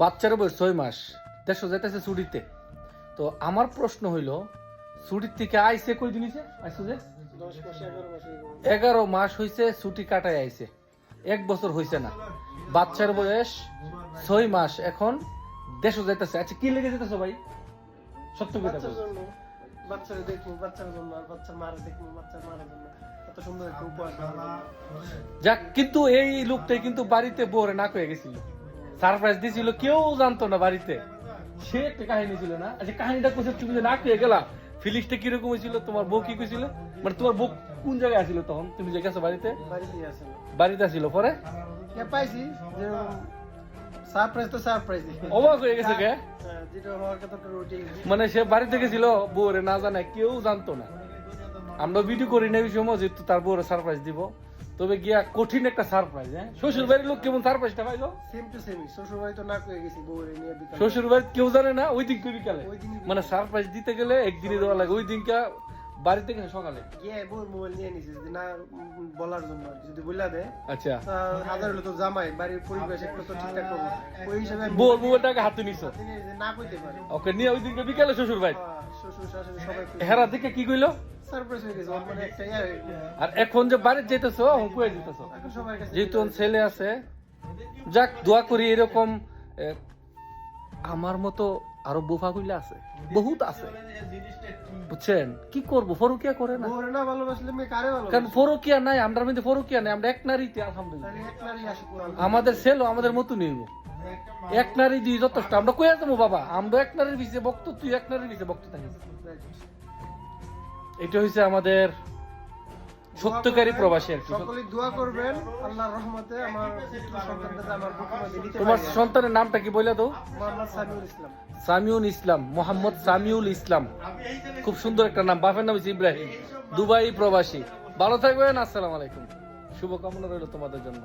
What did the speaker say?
বাচ্চার বয়স 6 মাস, দেশে যাইতেছে ছুটিতে। তো আমার প্রশ্ন হইল, ছুটির থেকে আইসে কই দিন হইছে? আইসো যে 11 মাস হইছে ছুটি কাটায় আইছে, 1 বছর হইছে না। বাচ্চার বয়স 6 মাস, এখন দেশে যাইতেছে। আচ্ছা কি লেগে যেতেছো ভাই, সত্য কথা বল। বাচ্চারা দেখবো, বাচ্চার জন্য, আর বাচ্চার মারা দেখবো, বাচ্চার মারার জন্য এত সুন্দর একটা উপহার দেওয়ার জন্য। যাক, কিন্তু এই লোকটাই কিন্তু বাড়িতে বোরে না কয়ে গেছিল, সারপ্রাইজ দিছিল, কেউ জানতো না বাড়িতে। সে একটা কাহিনী ছিল না? আচ্ছা কাহিনীটা কোথায়, তুমি যে না কয়ে গেলা, ফিলিংসটা কিরকম হয়েছিল? তোমার বউ কি কইছিল, মানে তোমার বউ কোন জায়গায় আছিল তখন তুমি যে গেছো বাড়িতে? বাড়িতেই আছে। বাড়িতে আছিল, পরে পাইছি যে সারপ্রাইজ তো সারপ্রাইজ, অবাক হয়ে গেছে কে? যেটা হওয়ার কথা তো রুটি। মানে সে বাড়িতে গেছিল, বউরে না জানায়, কেউ জানতো না। আমরা ভিডিও করি না এই সময়, যেহেতু তার বউরে সারপ্রাইজ দিব, তবে গিয়া কঠিন একটা সারপ্রাইজ। হ্যাঁ, শ্বশুর বাড়ির লোক কেমন সারপ্রাইজটা পাইলো? Same to same. শ্বশুর বাড়ি তো না কয়ে গেছি, বউরে নিয়ে বিকালে। শ্বশুর বাড়ি কেউ জানে না, ওই দিন বিকালে। ওই দিনই মানে সারপ্রাইজ দিতে গেলে একদিনই দেওয়া লাগে, ওই দিনটা বাড়িতে গেছে সকালে। গিয়ে বউর মোবাইল নিয়ে নিছে, যদি না বলার জন্য আর কি। যদি বইলা দেয় আচ্ছা, তা হাজার হলো তো জামাই, বাড়ির পরিবেশ একটু তো ঠিকঠাক করবো, ওই হিসাবে আমি বউর মোবাইলটাকে হাতে নিছো, তিনি যে না কইতে পারে। ওকে নিয়ে ওই দিনকে বিকালে শ্বশুর বাড়ি। শ্বশুর শাশুড়ি সবাই হেরা দিকে কি কইলো? সারপ্রাইজ হয়ে গেছে, ওর মানে একটা ইয়ে হয়ে গেছে। আর এখন যে বাড়িতে যেতেছো, কুয়ে যেতেছো, এখন সবার কাছে যেহেতু ওর ছেলে আছে। যাক, দোয়া করি এরকম আমার মতো আরো বোফা কইলে আছে, বহুত আছে, বুঝছেন? কি করবো, ফরকিয়া করে না, বউরে না ভালোবাসলে মেয়ে কারে কারণ ভালোবাসে? ফরকিয়া নাই, আমরা মধ্যে ফরকিয়া নাই, আমরা এক নারীতে আলহামদুলিল্লাহ। তাহলে এক নারী আসে কোরআন। আমাদের ছেলে আমাদের মতো নিব, এক নারী দিয়ে যথেষ্ট। আমরা কয়ে যাবো বাবা, আমরা এক নারীর বিষয়ে বক্ত, তুই এক নারীর বিষয়ে বক্ত থাকিস। এটা হচ্ছে আমাদের সত্যকারী প্রবাসী আর কি। সকলেই দোয়া করবেন আল্লাহর রহমতে আমার পুত্র সন্তানটা আমার বুকের মধ্যে নিতে তোমার পারি। সন্তানের নামটা কি বলে দাও? মোহাম্মদ সামিউল ইসলাম। সামিউল ইসলাম, মোহাম্মদ সামিউল ইসলাম, খুব সুন্দর একটা নাম। বাপের নাম হচ্ছে ইব্রাহিম, দুবাই প্রবাসী। ভালো থাকবেন, আসসালামু আলাইকুম। শুভকামনা রইল তোমাদের জন্য।